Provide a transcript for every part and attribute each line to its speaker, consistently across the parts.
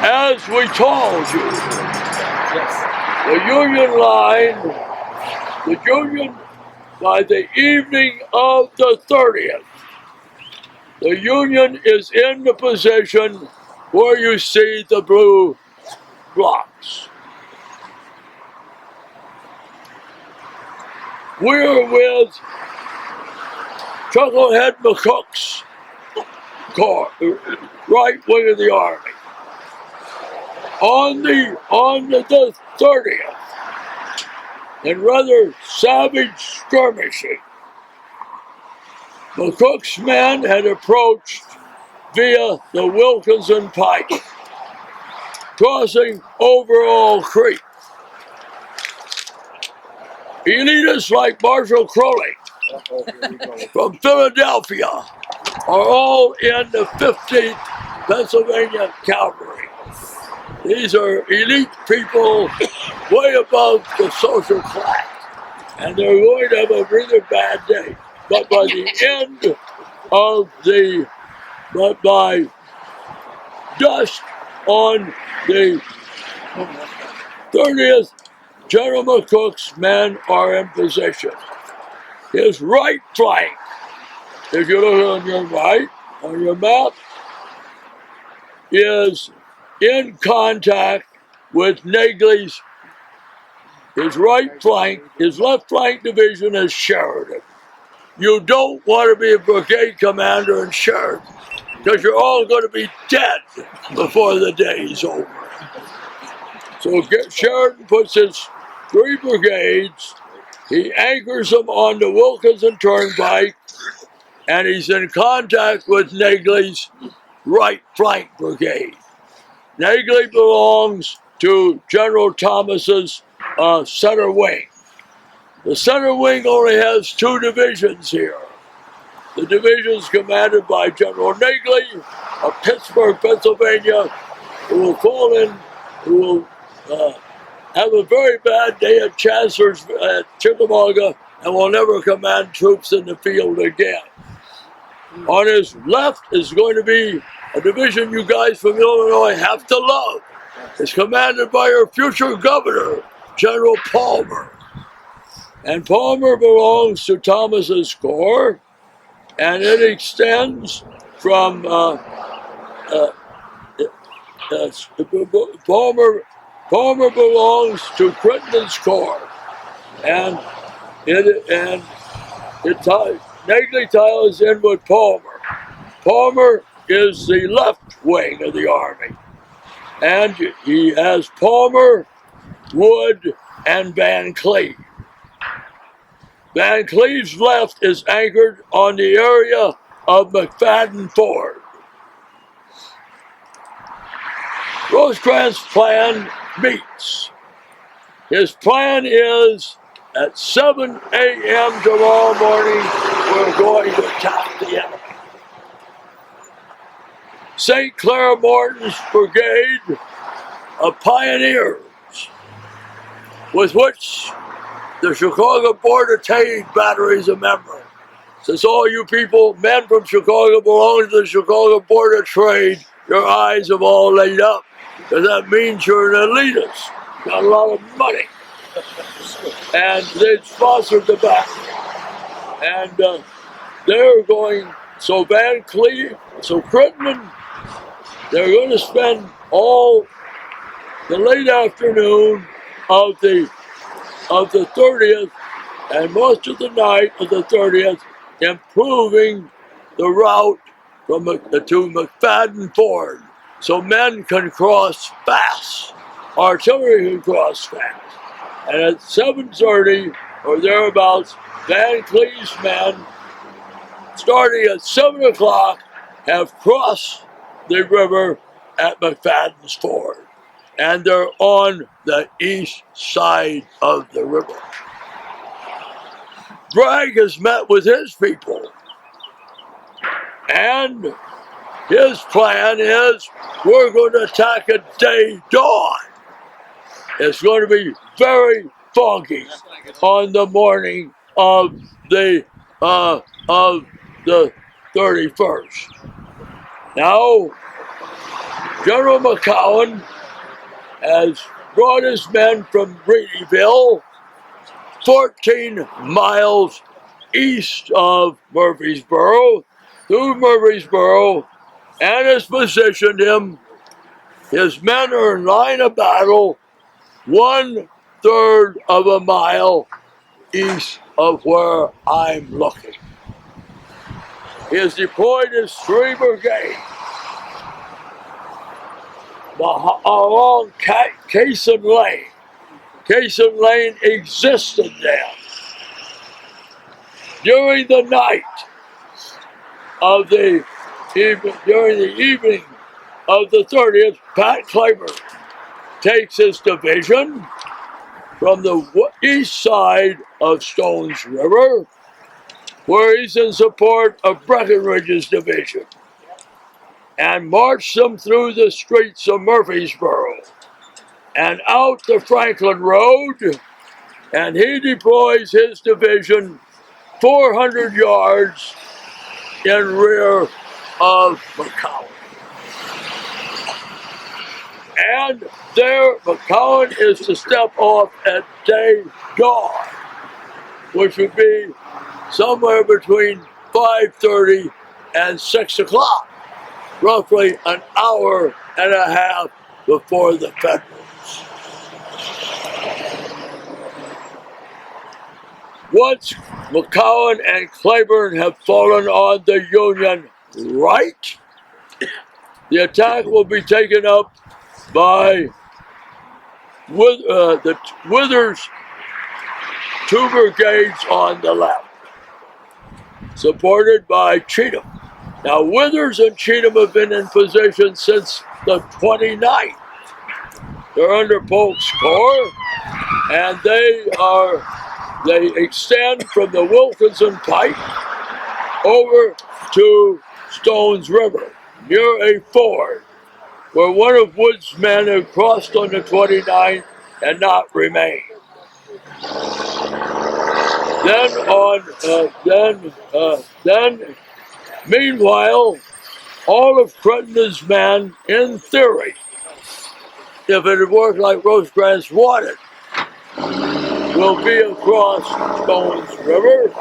Speaker 1: as we told you, the Union line, the Union, by the evening of the 30th, the Union is in the position where you see the blue blocks. We're with Chucklehead McCook's corps, right wing of the Army. On the 30th, in rather savage skirmishing, McCook's men had approached via the Wilkinson Pike, crossing Overall Creek. Elitists like Marshal Crowley from Philadelphia are all in the 15th Pennsylvania Cavalry. These are elite people way above the social class, and they're going to have a really bad day. But by the end of by dusk on the 30th, General McCook's men are in position. His right flank, if you look on your right, on your map, is in contact with Negley's. His right flank, his left flank division is Sheridan. You don't want to be a brigade commander in Sheridan, because you're all going to be dead before the day's over. So Sheridan puts his 3 brigades, he anchors them on the Wilkinson Turnpike, and he's in contact with Negley's right flank brigade. Negley belongs to General Thomas's center wing. The center wing only has 2 divisions here. The division's commanded by General Negley of Pittsburgh, Pennsylvania, who will fall in, who will have a very bad day at Chancellor's at Chickamauga and will never command troops in the field again. On his left is going to be a division you guys from Illinois have to love. It's commanded by our future governor, General Palmer. And Palmer belongs to Thomas's corps, and it extends from Palmer belongs to Crittenden's corps, and Negley ties in with Palmer. Palmer is the left wing of the Army, and he has Palmer, Wood, and Van Cleve. Van Cleve's left is anchored on the area of McFadden Ford. Rosecrans' plan meets. His plan is at 7 a.m. tomorrow morning, we're going to attack the enemy. St. Clair Morton's brigade of pioneers, with which the Chicago Border Trade Battery is a member. Since all you people, men from Chicago, belong to the Chicago Border Trade, your eyes have all laid up, because that means you're an elitist, got a lot of money. And they sponsored the battle. And they're going, so Van Cleve, so Crittenden, they're going to spend all the late afternoon of the 30th and most of the night of the 30th improving the route from to McFadden Ford, so men can cross fast, artillery can cross fast. And at 7:30 or thereabouts, Van Cleve's men, starting at 7 o'clock, have crossed the river at McFadden's Ford. And they're on the east side of the river. Bragg has met with his people, and his plan is we're going to attack at day dawn. It's going to be very foggy on the morning of the 31st. Now, General McCowan has brought his men from Reedyville, 14 miles east of Murfreesboro, through Murfreesboro, and has positioned him. His men are in line of battle 1/3 of a mile east of where I'm looking. He has deployed his 3 brigades along Cason Lane. Cason Lane existed there. During the night of the evening of the 30th, Pat Claiborne takes his division from the east side of Stones River, where he's in support of Breckinridge's division, and marched them through the streets of Murfreesboro and out the Franklin Road, and he deploys his division 400 yards in rear of McCowan. And there, McCowan is to step off at day dawn, which would be somewhere between 5:30 and 6 o'clock, roughly an hour and a half before the Federals. Once McCowan and Claiborne have fallen on the Union right, the attack will be taken up by the Withers' 2 brigades on the left, supported by Cheatham. Now, Withers and Cheatham have been in position since the 29th. They're under Polk's corps, and they extend from the Wilkinson Pike over to Stones River, near a ford, where one of Wood's men had crossed on the 29th and not remained. Meanwhile, all of Cretten's men, in theory, if it had worked like Rosecrans wanted, will be across Stones River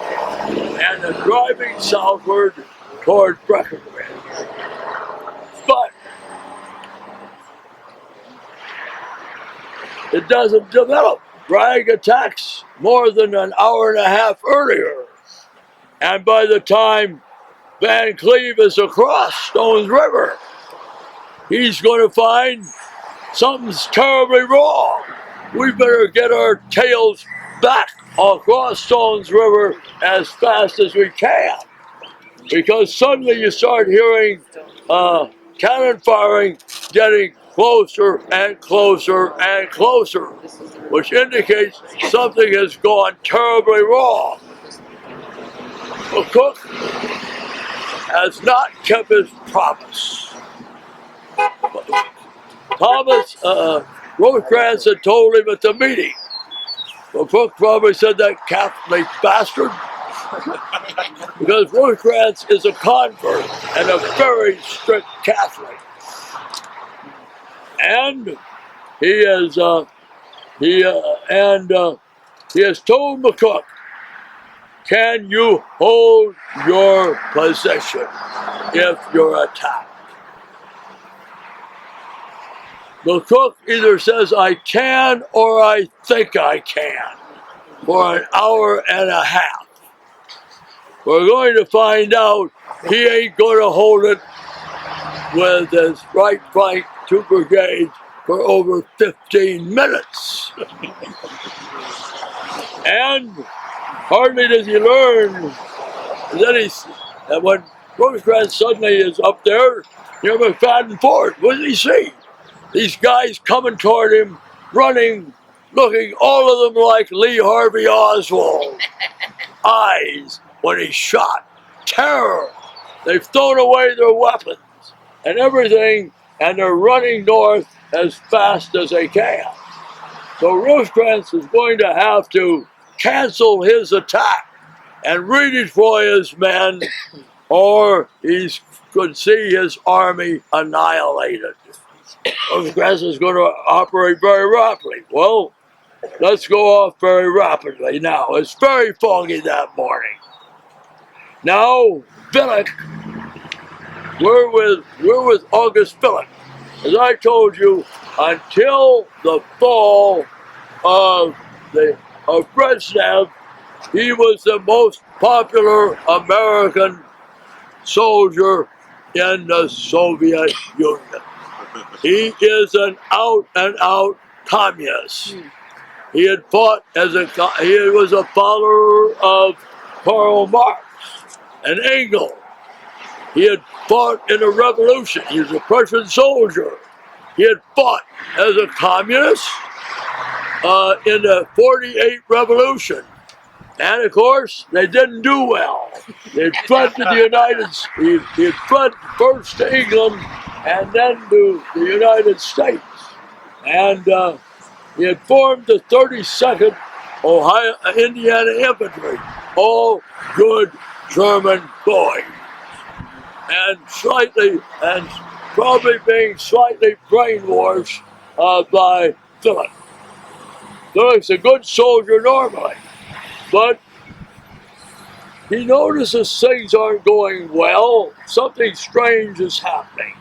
Speaker 1: and are driving southward toward Breckinridge. But it doesn't develop. Bragg attacks more than an hour and a half earlier, and by the time Van Cleve is across Stones River, he's going to find something's terribly wrong. We better get our tails back across Stones River as fast as we can, because suddenly you start hearing cannon firing getting closer and closer and closer, which indicates something has gone terribly wrong. McCook has not kept his promise. Rosecrans had told him at the meeting. McCook probably said that Catholic bastard, because Rosecrans is a convert and a very strict Catholic. And he has told McCook, can you hold your position if you're attacked? McCook either says I can or I think I can for an hour and a half. We're going to find out he ain't going to hold it with his right flank 2 brigades for over 15 minutes. And hardly does he learn that when Rosecrans suddenly is up there near McFadden Ford, what does he see? These guys coming toward him, running, looking all of them like Lee Harvey Oswald. Eyes when he shot. Terror. They've thrown away their weapons and everything, and they're running north as fast as they can. So Rosecrans is going to have to cancel his attack and redeploy his men, or he could see his army annihilated. the grass is going to operate very rapidly. Well, let's go off very rapidly now. It's very foggy that morning. Now, Billick, we're with August Billick. As I told you, until the fall of Brezhnev, he was the most popular American soldier in the Soviet Union. He is an out-and-out communist. He had fought he was a follower of Karl Marx and Engels. He had fought in a revolution. He was a Prussian soldier. He had fought as a communist in the 48 revolution. And of course, they didn't do well. They had fled to the United States. He had fled first to England and then to the United States. And he had formed the 32nd Ohio Indiana Infantry, all good German boys. And probably being slightly brainwashed by Philip. Philip's a good soldier normally, but he notices things aren't going well. Something strange is happening.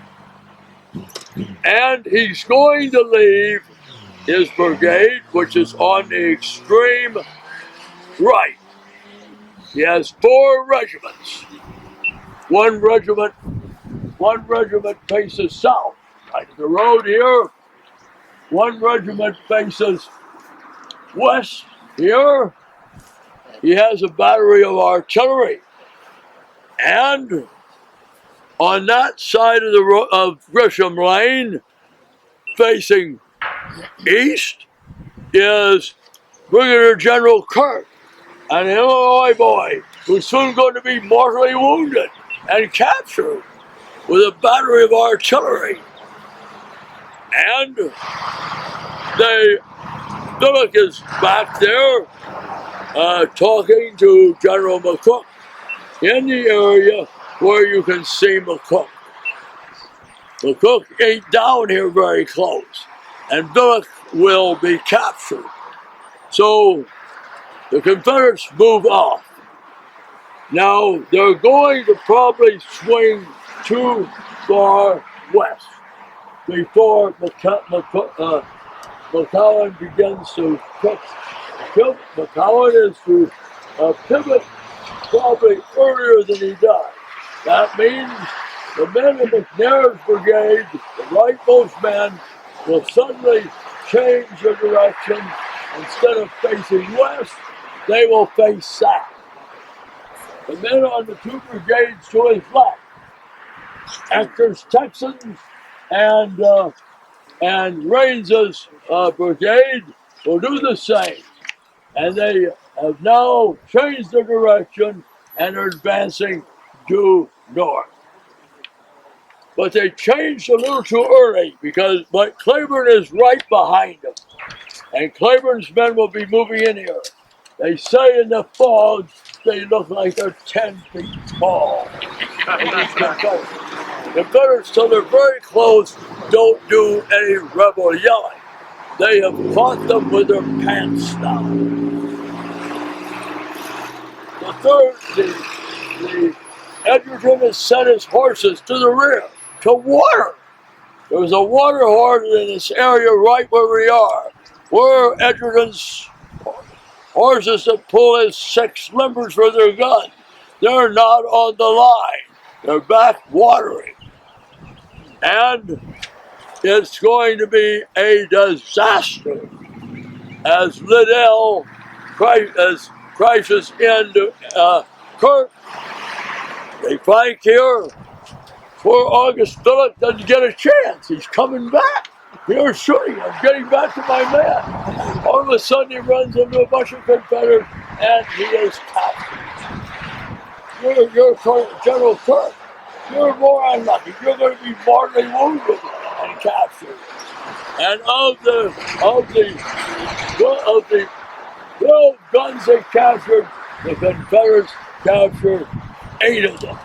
Speaker 1: And he's going to leave his brigade, which is on the extreme right. He has 4 regiments. One regiment faces south, like the road here. One regiment faces west here. He has a battery of artillery. And on that side of Grisham Lane, facing east, is Brigadier General Kirk, an Illinois boy who's soon going to be mortally wounded and captured with a battery of artillery. And Billick is back there talking to General McCook in the area where you can see McCook. McCook ain't down here very close, and Billick will be captured. So the Confederates move off. Now, they're going to probably swing too far west before McCowan begins to pitch. McCowan is to pivot probably earlier than he does. That means the men in McNair's brigade, the rightmost men, will suddenly change their direction. Instead of facing west, they will face south. The men on the 2 brigades to his left, Hector's Texans and Raines' brigade, will do the same. And they have now changed their direction and are advancing due north. But they changed a little too early because Claiborne is right behind them. And Claiborne's men will be moving in here. They say in the fog they look like they're 10 feet tall. Confederates, till they're very close, don't do any rebel yelling. They have caught them with their pants down. The Edgerton has sent his horses to the rear to water. There's a water horde in this area right where we are. Where Edgerton's horses that pull his 6 limbers for their guns. They're not on the line. They're back watering. And it's going to be a disaster as Liddell crashes into Kirk. They flank here. Poor August Billick doesn't get a chance. He's coming back. They're shooting. I'm getting back to my man. All of a sudden he runs into a bunch of Confederates and he is captured. You're General Kirk. You're more unlucky. You're going to be mortally wounded and captured. And of the 12 guns they captured, the Confederates captured 8 of them.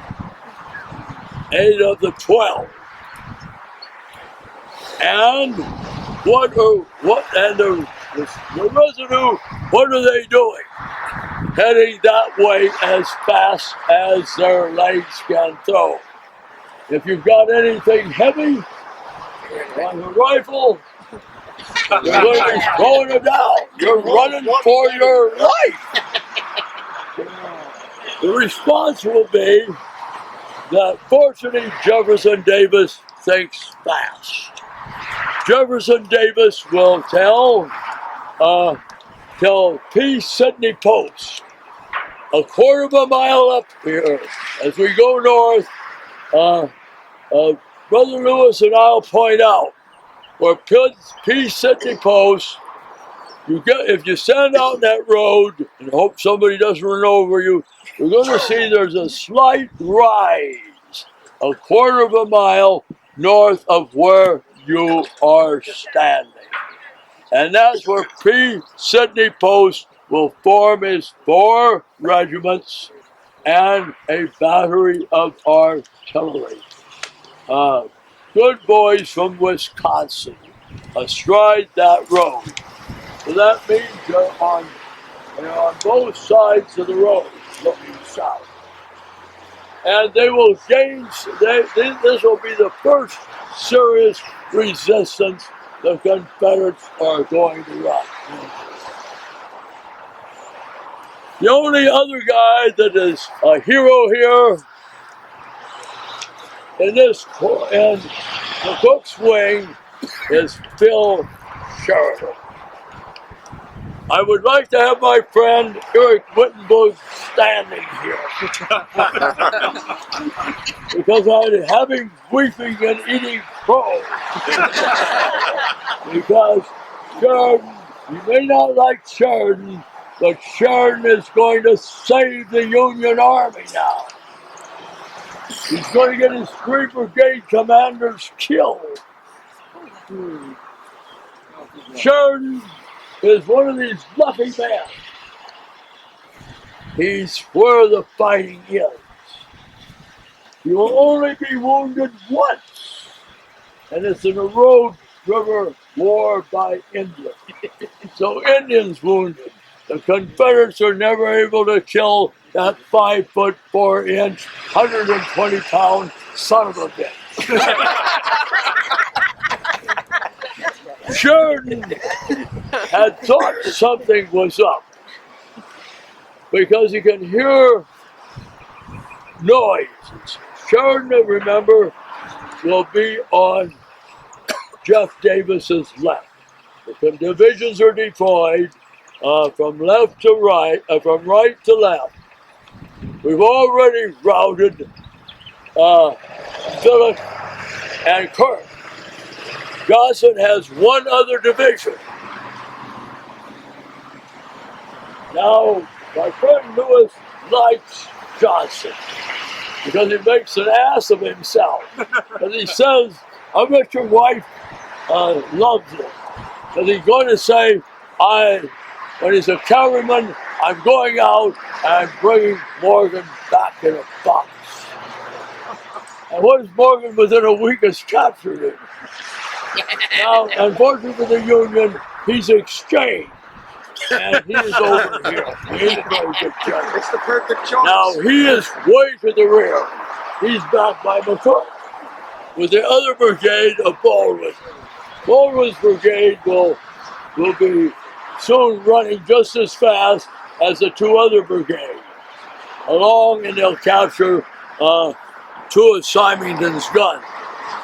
Speaker 1: 8 of the 12. And the residue, what are they doing? Heading that way as fast as their legs can throw. If you've got anything heavy on the rifle, you're going to be throwing it down. You're running for your life. The response will be that fortunately Jefferson Davis thinks fast. Jefferson Davis will tell P. Sidney Post, a quarter of a mile up here, as we go north, Brother Lewis and I'll point out where P. Sidney Post, if you stand out that road and hope somebody doesn't run over you, you're going to see there's a slight rise, a quarter of a mile north of where you are standing. And that's where P. Sidney Post will form his 4 regiments and a battery of artillery. Good boys from Wisconsin astride that road. So that means they're on both sides of the road looking south. And they will gain, this will be the first serious resistance the Confederates are going to run. The only other guy that is a hero here in the Cook's wing is Phil Sheridan. I would like to have my friend Eric Wittenberg standing here because I have him weeping and eating crow. Because Sheridan, you may not like Sheridan, but Sheridan is going to save the Union Army now. He's going to get his 3 brigade commanders killed. Sheridan is one of these lucky men. He's where the fighting is. You will only be wounded once, and it's in a Road River war by Indians. So Indians wounded. The Confederates are never able to kill that 5'4", 120-pound son of a bitch. Sheridan had thought something was up because he can hear noises. Sheridan, remember, will be on Jeff Davis's left. The divisions are deployed from left to right, from right to left. We've already routed Philip and Kirk. Johnson has 1 other division. Now, my friend Lewis likes Johnson because he makes an ass of himself. And he says, I bet your wife loves him. Because he's going to say, when he's a cavalryman, I'm going out and bringing Morgan back in a box. And what is Morgan within a week has captured him? Now, unfortunately for the Union, he's exchanged. And he is over here. He ain't a very good general.
Speaker 2: It's the perfect choice.
Speaker 1: Now, he is way to the rear. He's backed by McCook with the other brigade of Baldwin. Baldwin's brigade will be soon running just as fast as the 2 other brigades along, and they'll capture 2 of Symington's guns.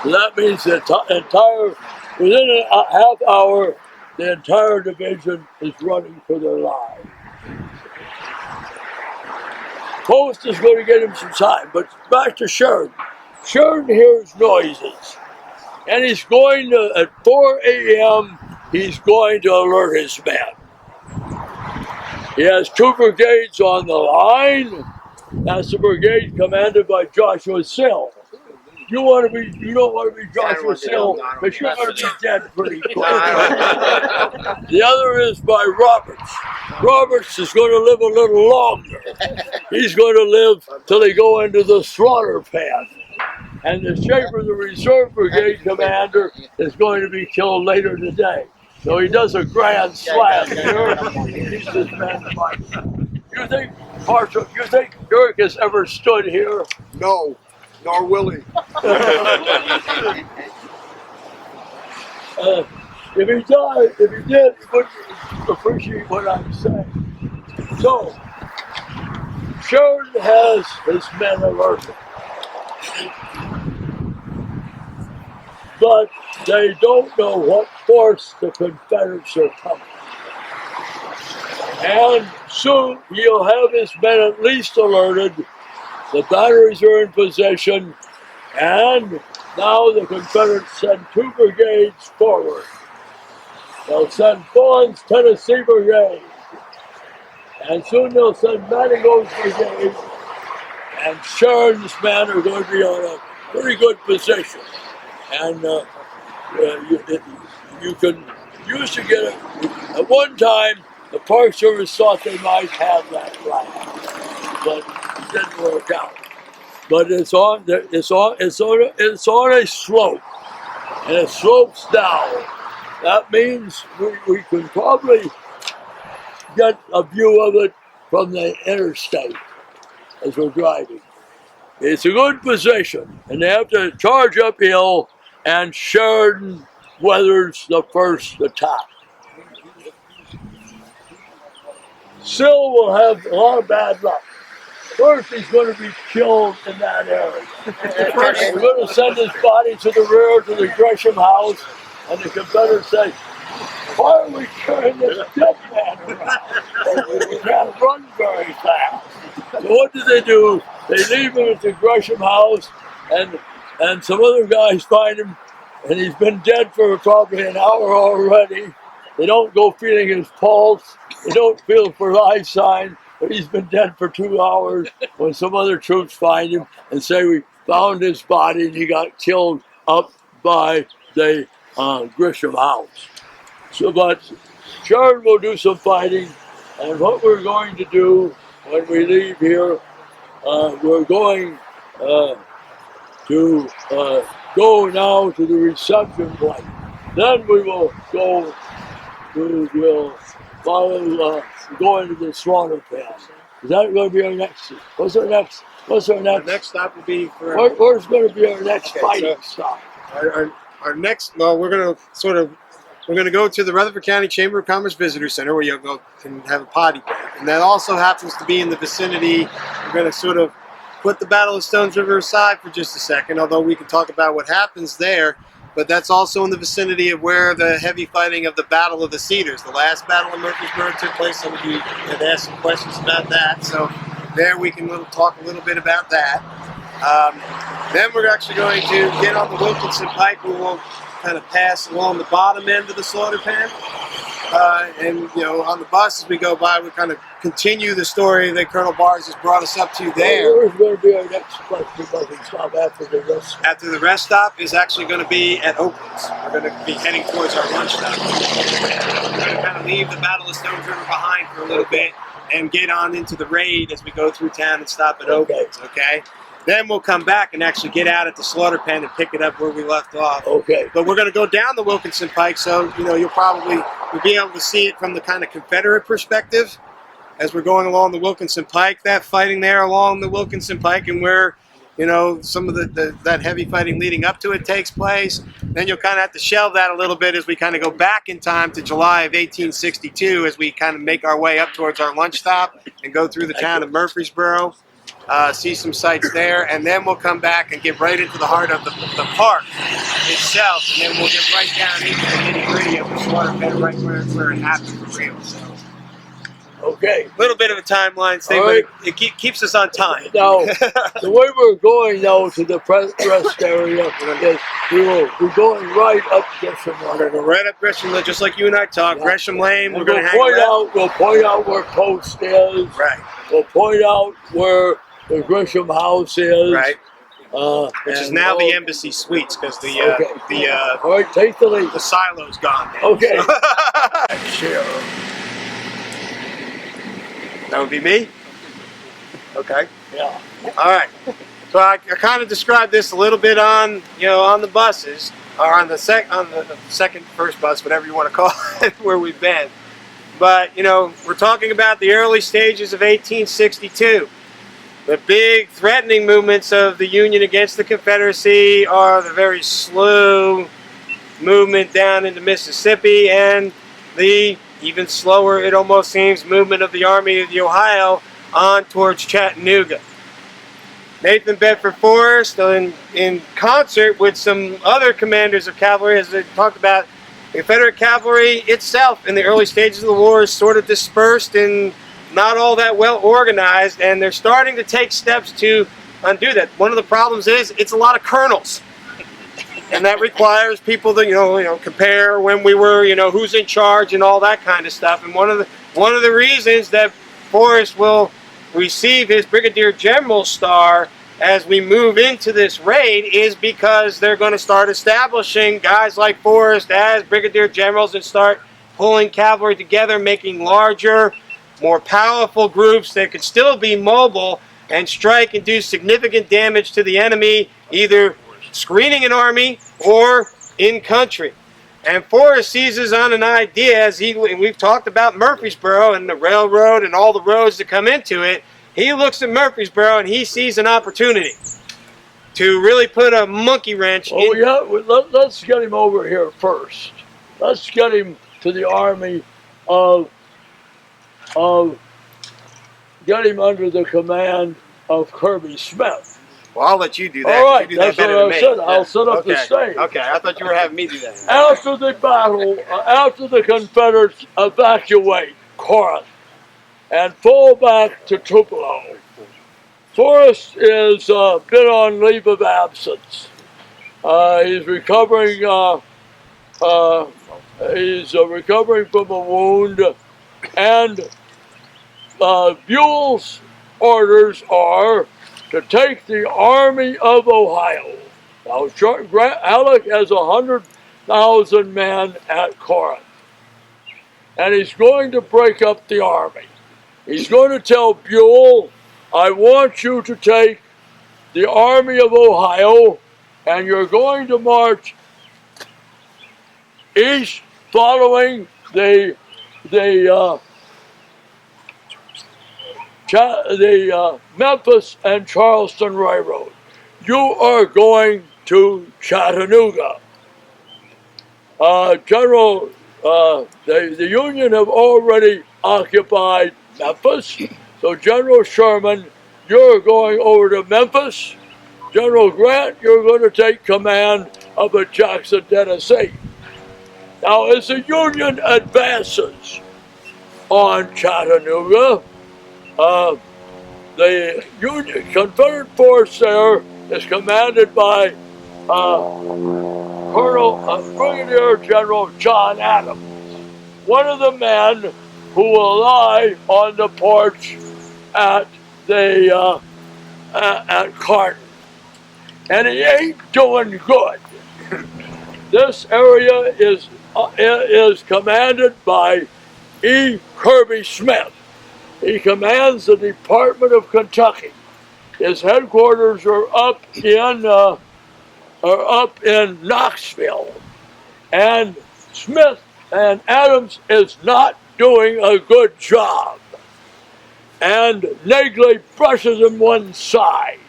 Speaker 1: So that means within a half hour, the entire division is running for their lives. Post is going to get him some time, but back to Sheridan. Sheridan hears noises, and he's going to, at 4 a.m., he's going to alert his men. He has 2 brigades on the line. That's the brigade commanded by Joshua Sill. You don't want to be Joshua Sill, but you're going to be dead pretty quick. The other is by Roberts. Roberts is going to live a little longer. He's going to live till they go into the slaughter path. And the Schaefer, the reserve brigade commander, is going to be killed later today. So he does a grand slam here. He keeps his men fighting. You think, Marshal, you think Eric has ever stood here?
Speaker 2: No, nor will he.
Speaker 1: If he died, if he did, he wouldn't appreciate what I'm saying. So, Sheridan has his men alerted. But they don't know what force the Confederates are coming. And soon he'll have his men at least alerted. The batteries are in position, and now the Confederates send 2 brigades forward. They'll send Vaughan's Tennessee Brigade, and soon they'll send Mattingly's Brigade, and Sheridan's men are going to be on a pretty good position. And you can used to get it. At one time, the Park Service thought they might have that flag, but it didn't work out. But it's on a slope, and it slopes down. That means we can probably get a view of it from the interstate as we're driving. It's a good position, and they have to charge uphill, and Sheridan weathers the first attack. Sill will have a lot of bad luck. First, he's going to be killed in that area. We're going to send his body to the rear to the Gresham house, and the Confederates say, "Why are we carrying this dead man around? We can't run very fast." So what do? They leave him at the Gresham house, and some other guys find him, and he's been dead for probably an hour already. They don't go feeling his pulse. They don't feel for life sign, but he's been dead for 2 hours when some other troops find him and say, "We found his body and he got killed up by the Gresham house." So, but Sheridan will do some fighting, and what we're going to do when we leave here, we're going to go now to the reception point. Then we will go. We'll follow going to the slaughter pen. Is that going to be our next? What's our next?
Speaker 2: The next stop will be for.
Speaker 1: Where's going to be our next fighting stop?
Speaker 2: Our next. Well, we're going to go to the Rutherford County Chamber of Commerce Visitor Center, where you'll go and have a potty break, and that also happens to be in the vicinity. We're going to sort of put the Battle of Stones River aside for just a second, although we can talk about what happens there. But that's also in the vicinity of where the heavy fighting of the Battle of the Cedars, the last battle of Murfreesboro, took place. Some of you had asked some questions about that, so there we can talk a little bit about that. Then we're actually going to get on the Wilkinson Pike. We will kind of pass along the bottom end of the slaughter pen. And on the bus as we go by, we kind of continue the story that Colonel Bars has brought us up to there.
Speaker 1: Where's going to be our next fighting stop after the rest stop?
Speaker 2: After the rest stop is actually going to be at Oaklands. We're going to be heading towards our lunch stop. We're going to kind of leave the Battle of Stones River behind for a little bit and get on into the raid as we go through town and stop at Oaklands, okay? Then we'll come back and actually get out at the slaughter pen and pick it up where we left off.
Speaker 1: Okay.
Speaker 2: But we're going to go down the Wilkinson Pike, so you'll be able to see it from the kind of Confederate perspective as we're going along the Wilkinson Pike. That fighting there along the Wilkinson Pike, and where some of that heavy fighting leading up to it takes place. Then you'll kind of have to shelve that a little bit as we kind of go back in time to July of 1862 as we kind of make our way up towards our lunch stop and go through the town of Murfreesboro. See some sights there, and then we'll come back and get right into the heart of the park itself, and then we'll get right down into the nitty-gritty of the slaughter pen, right where it happened for real. So,
Speaker 1: okay.
Speaker 2: A little bit of a timeline thing,
Speaker 1: right.
Speaker 2: but it keeps us on time.
Speaker 1: Now, the way we're going now to the rest area is we will be going right up Gresham Lane.
Speaker 2: We're going to go right up Gresham Lane, just like you and I talked. Yeah. Gresham Lane,
Speaker 1: and
Speaker 2: we're going to hang around.
Speaker 1: We'll point out where Post is.
Speaker 2: Right.
Speaker 1: We'll point out where the Gresham House is.
Speaker 2: Right. Which is now the Embassy Suites, because
Speaker 1: all right, take the lead.
Speaker 2: The silo's gone now.
Speaker 1: Okay.
Speaker 2: Sure. That would be me? Okay.
Speaker 1: Yeah.
Speaker 2: All right. So I kind of described this a little bit on, on the buses, or on the first bus, whatever you want to call it, where we've been. But, we're talking about the early stages of 1862. The big threatening movements of the Union against the Confederacy are the very slow movement down into Mississippi and the even slower, it almost seems, movement of the Army of the Ohio on towards Chattanooga. Nathan Bedford Forrest, in concert with some other commanders of cavalry, as they talked about, the Confederate cavalry itself in the early stages of the war is sort of dispersed and not all that well organized, and they're starting to take steps to undo that. One of the problems is it's a lot of colonels, and that requires people to compare when we were, who's in charge and all that kind of stuff. And one of the reasons that Forrest will receive his Brigadier General star as we move into this raid is because they're going to start establishing guys like Forrest as Brigadier Generals and start pulling cavalry together, making larger, more powerful groups that could still be mobile and strike and do significant damage to the enemy, either screening an army or in country. And Forrest seizes on an idea, as we've talked about Murfreesboro and the railroad and all the roads that come into it. He looks at Murfreesboro and he sees an opportunity to really put a monkey wrench in.
Speaker 1: Yeah, let's get him over here first. Let's get him to the army get him under the command of Kirby Smith.
Speaker 2: Well, I'll let you do that.
Speaker 1: All right,
Speaker 2: you do that
Speaker 1: that's what I said. I'll set up the
Speaker 2: Okay.
Speaker 1: stage.
Speaker 2: Okay, I thought you were having me do that.
Speaker 1: After the battle, after the Confederates evacuate Corinth and fall back to Tupelo, Forrest is been on leave of absence. He's recovering. He's recovering from a wound, and Buell's orders are to take the Army of Ohio. Now, Halleck has 100,000 men at Corinth, and he's going to break up the army. He's going to tell Buell, I want you to take the Army of Ohio, and you're going to march east following the Memphis and Charleston Railroad. You are going to Chattanooga. The Union have already occupied Memphis, so General Sherman, you're going over to Memphis. General Grant, you're going to take command of the Jackson, Tennessee. Now, as the Union advances on Chattanooga, the Union Confederate force there is commanded by Brigadier General John Adams, one of the men who will lie on the porch at Carton, and he ain't doing good. This area is commanded by E. Kirby Smith. He commands the Department of Kentucky. His headquarters are up in Knoxville, and Smith and Adams is not doing a good job. And Negley brushes him one side,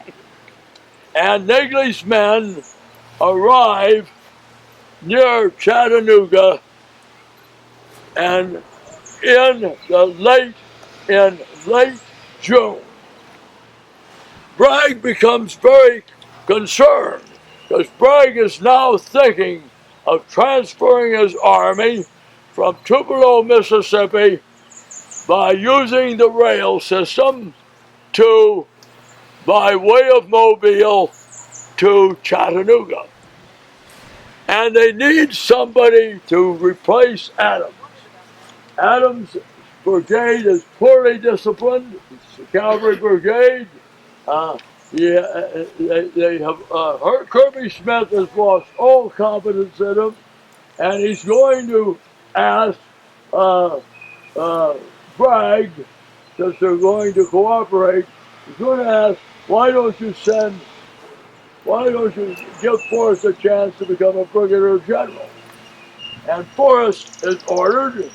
Speaker 1: and Negley's men arrive near Chattanooga, and in late June, Bragg becomes very concerned because Bragg is now thinking of transferring his army from Tupelo, Mississippi, by using the rail system by way of Mobile to Chattanooga. And they need somebody to replace Adams. Adams' brigade is poorly disciplined. It's a cavalry brigade. They have Kirby Smith has lost all confidence in him, and he's going to ask Bragg, since they're going to cooperate, he's going to ask, why don't you send why don't you give Forrest a chance to become a brigadier general? And Forrest is ordered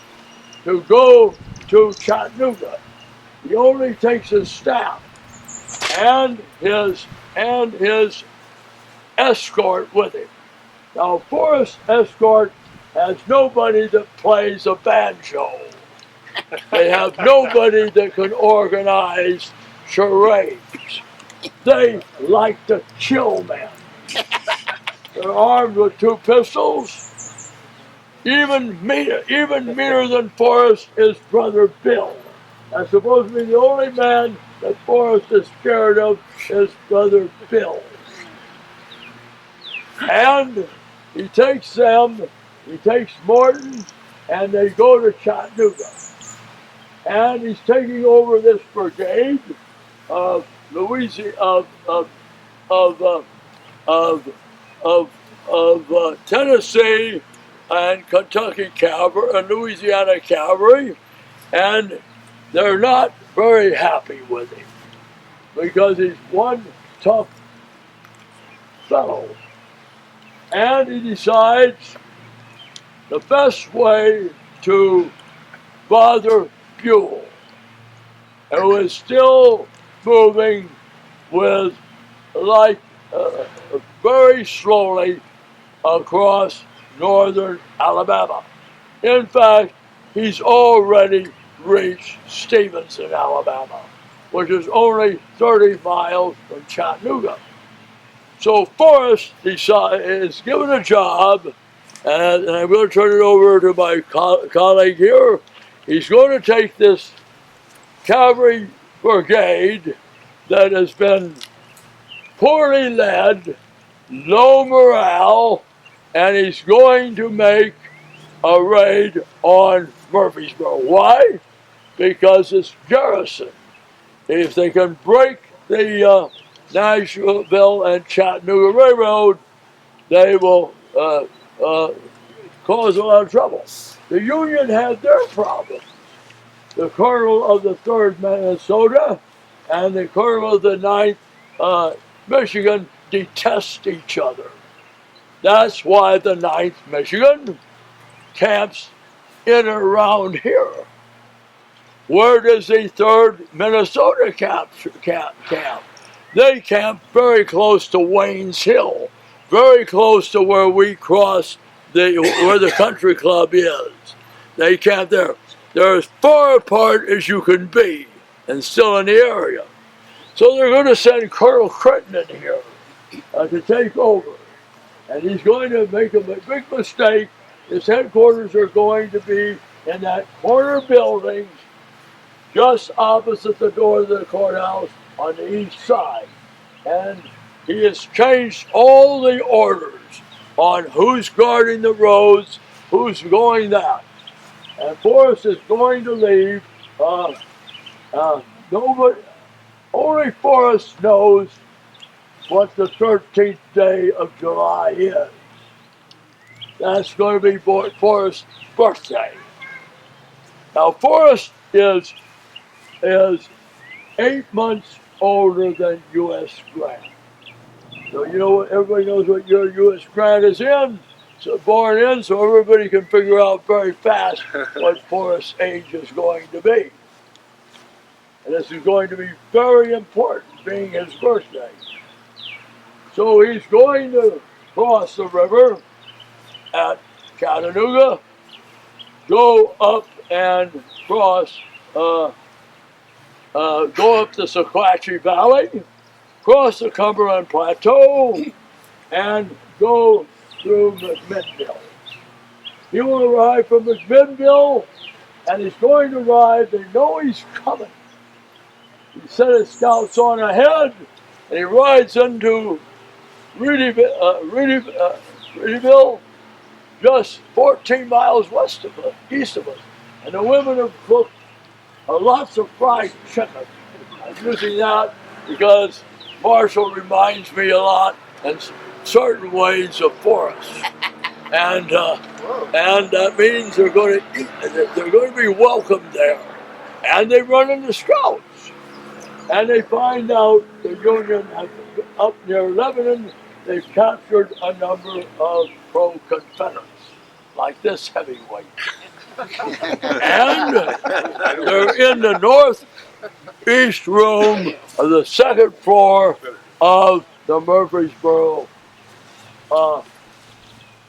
Speaker 1: to go to Chattanooga. He only takes his staff and his escort with him. Now, Forrest's escort has nobody that plays a banjo. They have nobody that can organize charades. They like to kill men. They're armed with 2 pistols. Even meaner than Forrest is Brother Bill. That's supposed to be the only man that Forrest is scared of is Brother Bill. And he takes Morton, and they go to Chattanooga. And he's taking over this brigade of Tennessee and Kentucky cavalry and Louisiana cavalry, and they're not very happy with him because he's one tough fellow. And he decides the best way to bother Buell, who is still moving with very slowly across northern Alabama. In fact, he's already reached Stevenson, Alabama, which is only 30 miles from Chattanooga. So Forrest is given a job, and I'm going to turn it over to my colleague here. He's going to take this cavalry brigade that has been poorly led, low morale, and he's going to make a raid on Murfreesboro. Why? Because it's garrison. If they can break the Nashville and Chattanooga Railroad, they will cause a lot of trouble. The Union had their problems. The colonel of the 3rd Minnesota and the colonel of the 9th Michigan detest each other. That's why the 9th Michigan camps in and around here. Where does the 3rd Minnesota camp? They camp very close to Wayne's Hill, very close to where we cross where the country club is. They camp there. They're as far apart as you can be and still in the area. So they're going to send Colonel Crittenden in here to take over. And he's going to make a big mistake. His headquarters are going to be in that corner building just opposite the door of the courthouse on the east side. And he has changed all the orders on who's guarding the roads, who's going that. And Forrest is going to leave. Only Forrest knows what the 13th day of July is. That's going to be Forrest's birthday. Now, Forrest is 8 months older than U.S. Grant. So you know, everybody knows what your U.S. Grant is born in, so everybody can figure out very fast what Forrest's age is going to be. And this is going to be very important, being his birthday. So he's going to cross the river at Chattanooga, go up and cross, go up the Sequatchie Valley, cross the Cumberland Plateau, and go through McMinnville. He will arrive from McMinnville, and he's going to arrive. They know he's coming. He set his scouts on ahead, and he rides into Reedyville, just 14 miles east of us. And the women have cooked lots of fried chicken. I'm using that because Marshall reminds me a lot in certain ways of Forrest. And that means they're going to eat, they're going to be welcomed there. And they run into scouts. and they find out the Union, up near Lebanon, they've captured a number of pro-Confederates, like this heavyweight. And they're in the northeast room of the second floor of the Murfreesboro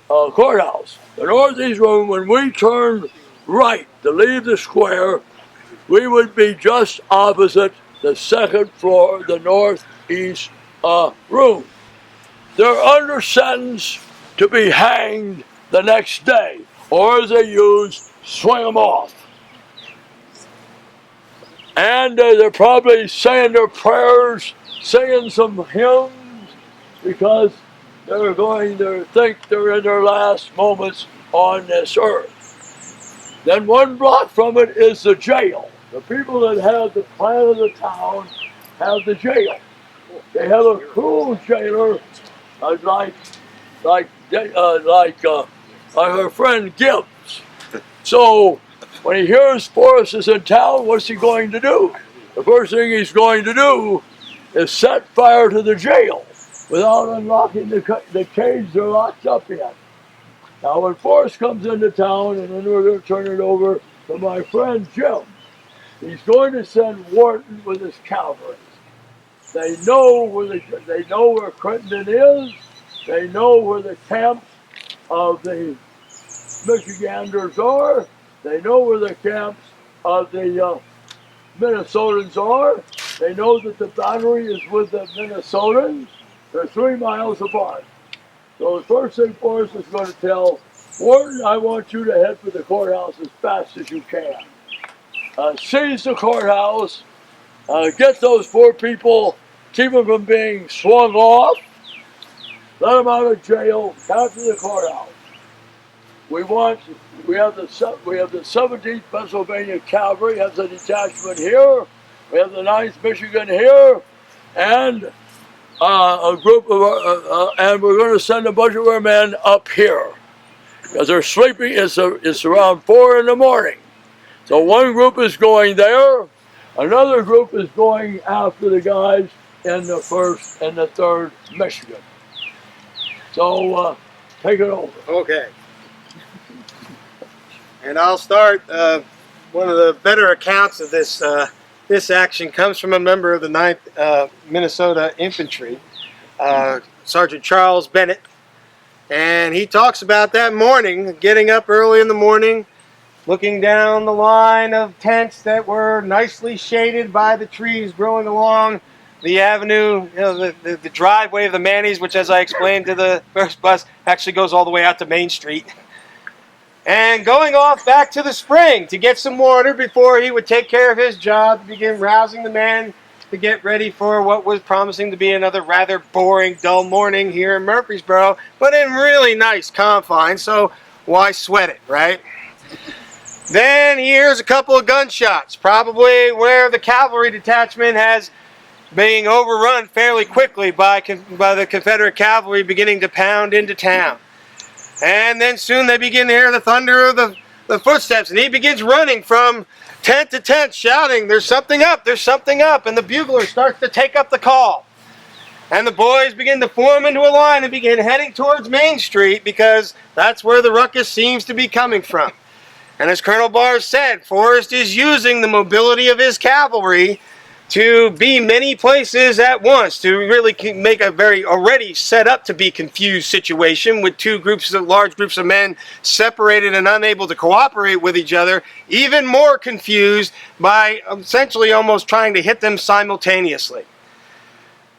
Speaker 1: courthouse. The northeast room, when we turn right to leave the square, we would be just opposite the second floor, the northeast room. They're under sentence to be hanged the next day, or as they use, swing them off. And they're probably saying their prayers, singing some hymns, because they're going to think they're in their last moments on this earth. Then 1 block from it is the jail. The people that have the plan of the town have the jail. They have a cruel jailer, like our friend Gibbs. So when he hears Forrest is in town, what's he going to do? The first thing he's going to do is set fire to the jail without unlocking the cage they're locked up in. Now when Forrest comes into town, and then we're going to turn it over to my friend Jim, he's going to send Wharton with his cavalry. They know where Crittenden is. They know where the camps of the Michiganders are. They know where the camps of the Minnesotans are. They know that the battery is with the Minnesotans. They're 3 miles apart. So the first thing Forrest is going to tell Wharton, I want you to head for the courthouse as fast as you can. Seize the courthouse. Get those 4 people, keep them from being swung off. Let them out of jail. Capture the courthouse. We have the 17th Pennsylvania Cavalry has a detachment here. We have the 9th Michigan here, and a group of and we're going to send a bunch of our men up here because they're sleeping. It's around 4 in the morning. So one group is going there, another group is going after the guys in the 1st and the 3rd Michigan. So take it over.
Speaker 2: Okay. And I'll start. One of the better accounts of this action comes from a member of the 9th Minnesota Infantry, Sergeant Charles Bennett. And he talks about that morning, getting up early in the morning, looking down the line of tents that were nicely shaded by the trees growing along the avenue, the driveway of the Mannies, which, as I explained to the first bus, actually goes all the way out to Main Street. And going off back to the spring to get some water before he would take care of his job to begin rousing the men to get ready for what was promising to be another rather boring, dull morning here in Murfreesboro, but in really nice confines, so why sweat it, right? Then he hears a couple of gunshots, probably where the cavalry detachment has being overrun fairly quickly by the Confederate cavalry beginning to pound into town. And then soon they begin to hear the thunder of the footsteps, and he begins running from tent to tent, shouting, "There's something up, there's something up," and the bugler starts to take up the call. And the boys begin to form into a line and begin heading towards Main Street because that's where the ruckus seems to be coming from. And as Colonel Barr said, Forrest is using the mobility of his cavalry to be many places at once, to really make a very already set up to be confused situation with large groups of men separated and unable to cooperate with each other, even more confused by essentially almost trying to hit them simultaneously.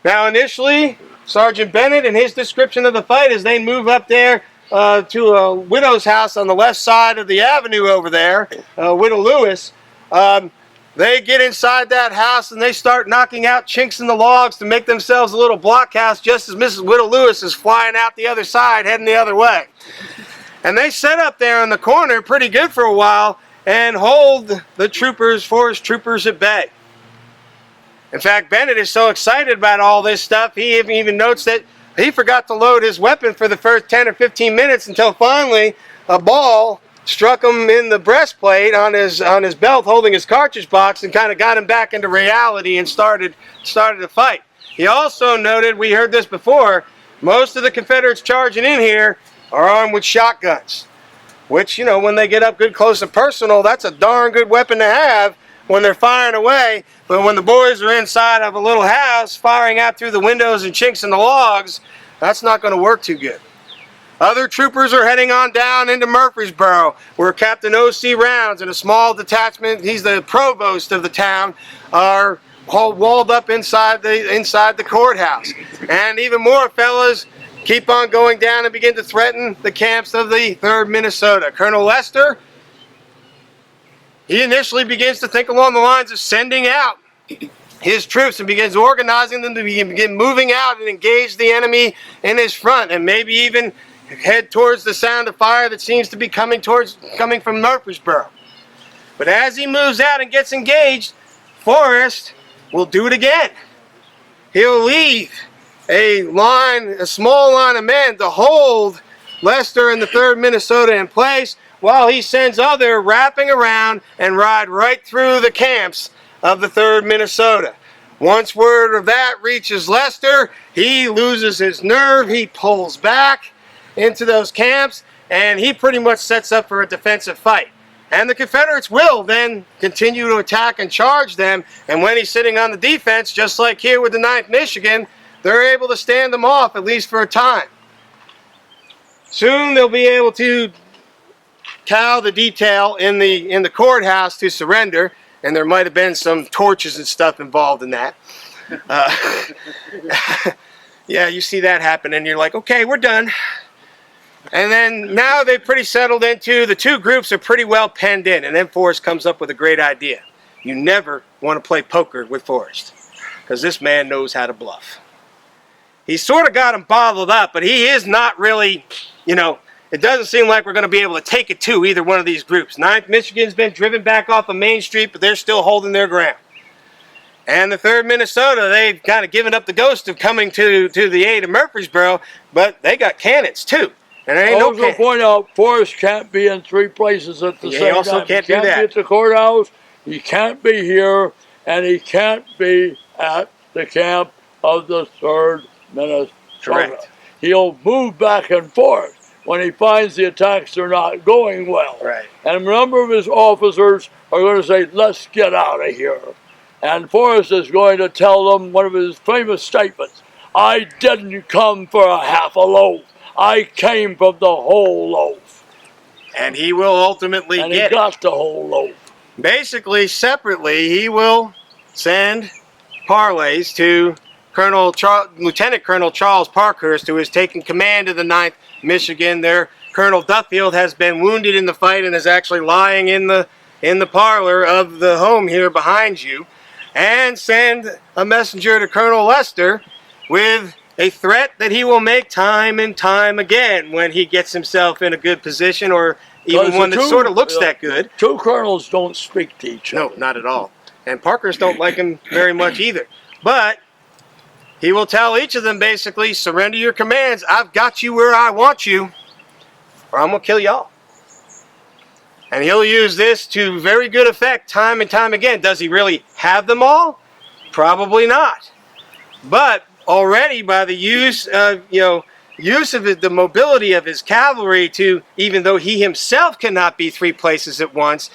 Speaker 2: Now initially, Sergeant Bennett and his description of the fight as they move up there to a widow's house on the left side of the avenue over there, Widow Lewis, they get inside that house and they start knocking out chinks in the logs to make themselves a little blockhouse just as Mrs. Widow Lewis is flying out the other side, heading the other way. And they set up there in the corner pretty good for a while and hold the Forrest troopers at bay. In fact, Bennett is so excited about all this stuff, he even notes that he forgot to load his weapon for the first 10 or 15 minutes until finally a ball struck him in the breastplate on his belt, holding his cartridge box, and kind of got him back into reality and started to fight. He also noted, we heard this before, most of the Confederates charging in here are armed with shotguns, which, you know, when they get up good close and personal, that's a darn good weapon to have when they're firing away. But when the boys are inside of a little house firing out through the windows and chinks in the logs, that's not going to work too good. Other troopers are heading on down into Murfreesboro, where Captain O.C. Rounds and a small detachment, he's the provost of the town, are all walled up inside the courthouse. And even more fellas keep on going down and begin to threaten the camps of the 3rd Minnesota. Colonel Lester, he initially begins to think along the lines of sending out his troops and begins organizing them to begin moving out and engage the enemy in his front, and maybe even head towards the sound of fire that seems to be coming from Murfreesboro. But as he moves out and gets engaged, Forrest will do it again. He'll leave a small line of men to hold Lester and the 3rd Minnesota in place, while he sends other wrapping around and ride right through the camps of the 3rd Minnesota. Once word of that reaches Lester, he loses his nerve, he pulls back into those camps, and he pretty much sets up for a defensive fight. And the Confederates will then continue to attack and charge them, and when he's sitting on the defense, just like here with the 9th Michigan, they're able to stand them off, at least for a time. Soon they'll be able to cow the detail in the courthouse to surrender, and there might have been some torches and stuff involved in that. Yeah, you see that happen, and you're like, okay, we're done. And then now they've pretty settled into, the two groups are pretty well penned in, and then Forrest comes up with a great idea. You never want to play poker with Forrest, because this man knows how to bluff. He sort of got him bottled up, but he is not really, you know, it doesn't seem like we're going to be able to take it to either one of these groups. 9th Michigan's been driven back off of Main Street, but they're still holding their ground. And the 3rd Minnesota, they've kind of given up the ghost of coming to the aid of Murfreesboro, but they got cannons too. And there ain't no
Speaker 1: also point out, Forrest can't be in 3 places at the same time.
Speaker 2: He also can't do that.
Speaker 1: He can't be at the courthouse, he can't be here, and he can't be at the camp of the 3rd Minnesota.
Speaker 2: Correct.
Speaker 1: He'll move back and forth when he finds the attacks are not going well.
Speaker 2: Right.
Speaker 1: And a number of his officers are going to say, let's get out of here. And Forrest is going to tell them one of his famous statements, I didn't come for a half a loaf. I came from the whole loaf.
Speaker 2: And he will ultimately
Speaker 1: and
Speaker 2: get
Speaker 1: he got the whole loaf.
Speaker 2: Basically, separately, he will send parlays to Lieutenant Colonel Charles Parkhurst, who is taking command of the 9th Michigan. There, Colonel Duffield has been wounded in the fight and is actually lying in the parlor of the home here behind you. And send a messenger to Colonel Lester with a threat that he will make time and time again when he gets himself in a good position, or even one that sort of looks that good.
Speaker 1: 2 colonels don't speak to each other.
Speaker 2: No, not at all. And Parkhurst don't like him very much either. But he will tell each of them basically, surrender your commands. I've got you where I want you, or I'm going to kill y'all. And he'll use this to very good effect time and time again. Does he really have them all? Probably not. But already by the use of, the mobility of his cavalry to, even though he himself cannot be 3 places at once,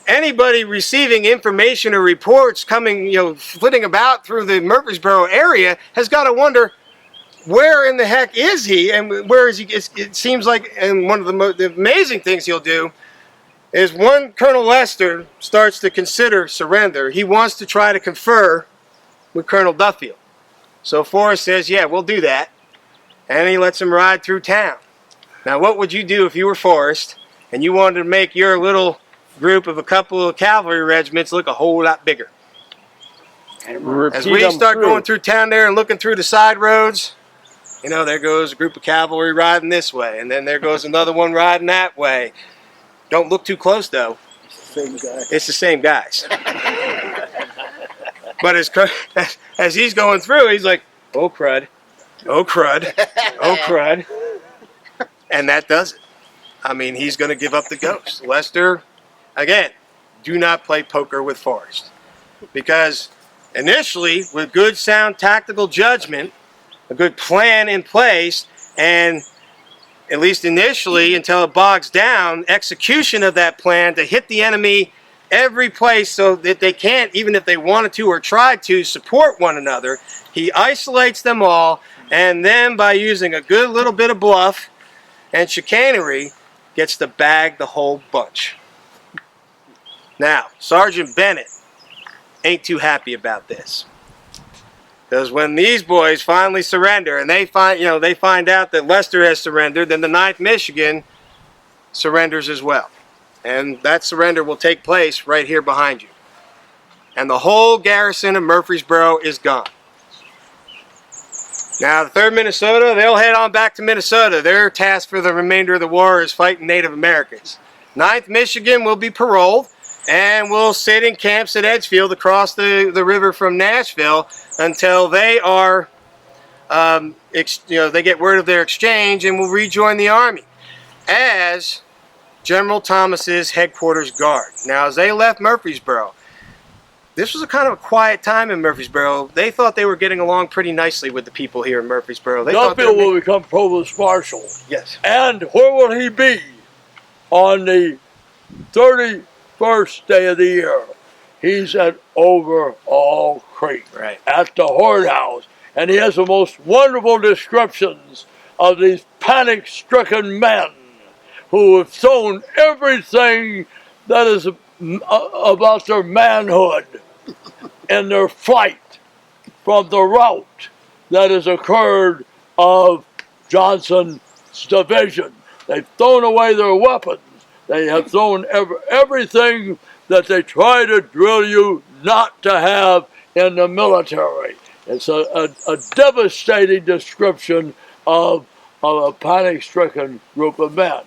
Speaker 2: anybody receiving information or reports coming, flitting about through the Murfreesboro area has got to wonder, where in the heck is he, and where is he? It seems like, and one of the amazing things he'll do is when Colonel Lester starts to consider surrender, he wants to try to confer with Colonel Duffield. So Forrest says, yeah, we'll do that. And he lets him ride through town. Now, what would you do if you were Forrest and you wanted to make your little group of a couple of cavalry regiments look a whole lot bigger? As we start going through town there and looking through the side roads, there goes a group of cavalry riding this way, and then there goes another one riding that way. Don't look too close, though.
Speaker 1: Same guy.
Speaker 2: It's the same guys. But as he's going through, he's like, oh, crud. Oh, crud. Oh, crud. And that does it. I mean, he's going to give up the ghost. Lester, again, do not play poker with Forrest. Because initially, with good, sound tactical judgment, a good plan in place, and at least initially, until it bogs down, execution of that plan to hit the enemy every place so that they can't, even if they wanted to or tried to, support one another. He isolates them all, and then by using a good little bit of bluff and chicanery, gets to bag the whole bunch. Now, Sergeant Bennett ain't too happy about this. Because when these boys finally surrender, and they find out that Lester has surrendered, then the 9th Michigan surrenders as well. And that surrender will take place right here behind you. And the whole garrison of Murfreesboro is gone. Now, the 3rd Minnesota, they'll head on back to Minnesota. Their task for the remainder of the war is fighting Native Americans. 9th Michigan will be paroled, and will sit in camps at Edgefield across the river from Nashville until they are, they get word of their exchange and will rejoin the Army as General Thomas's headquarters guard. Now, as they left Murfreesboro, this was a kind of a quiet time in Murfreesboro. They thought they were getting along pretty nicely with the people here in Murfreesboro.
Speaker 1: Duffield will become provost marshal.
Speaker 2: Yes.
Speaker 1: And where will he be on the 31st day of the year? He's at Overall Creek,
Speaker 2: right,
Speaker 1: at the Horn House. And he has the most wonderful descriptions of these panic-stricken men who have thrown everything that is about their manhood in their flight from the rout that has occurred of Johnson's division. They've thrown away their weapons. They have thrown everything that they try to drill you not to have in the military. It's a devastating description of a panic-stricken group of men.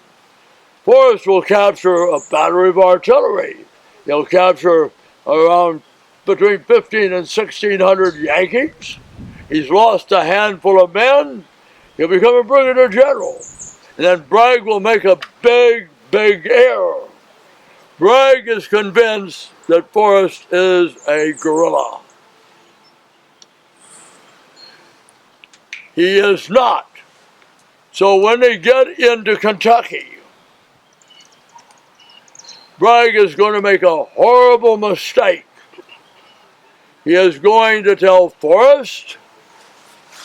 Speaker 1: Forrest will capture a battery of artillery. He'll capture around between 1,500 and 1,600 Yankees. He's lost a handful of men. He'll become a brigadier general. And then Bragg will make a big error. Bragg is convinced that Forrest is a guerrilla. He is not. So when they get into Kentucky, Bragg is going to make a horrible mistake. He is going to tell Forrest,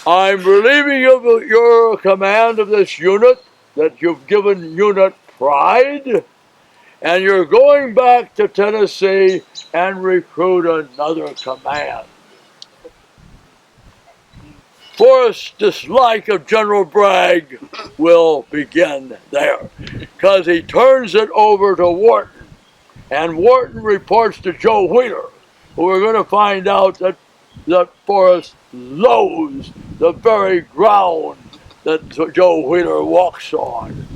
Speaker 1: I'm relieving you of your command of this unit that you've given unit pride, and you're going back to Tennessee and recruit another command. Forrest's dislike of General Bragg will begin there, because he turns it over to Wharton. And Wharton reports to Joe Wheeler, who we're going to find out that Forrest loathes the very ground that Joe Wheeler walks on.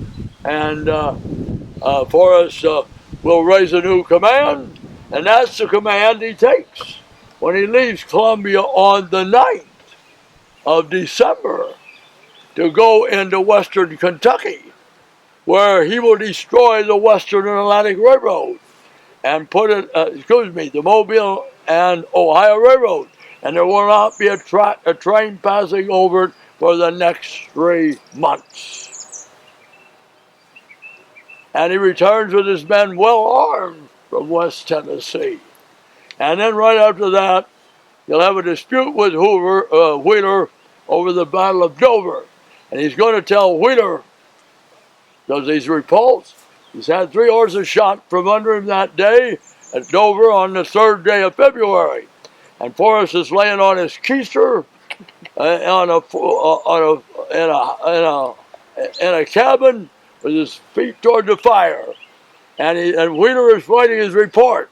Speaker 1: And Forrest will raise a new command, and that's the command he takes when he leaves Columbia on the 9th of December to go into western Kentucky, where he will destroy the Western and Atlantic Railroad and put it, the Mobile and Ohio Railroad, and there will not be a train passing over it for the next 3 months. And he returns with his men well armed from West Tennessee. And then right after that, he'll have a dispute with Wheeler over the Battle of Dover. And he's going to tell Wheeler, because he's repulsed, he's had 3 horses shot from under him that day at Dover on the 3rd day of February. And Forrest is laying on his keister in a cabin with his feet toward the fire. And Wheeler is writing his report.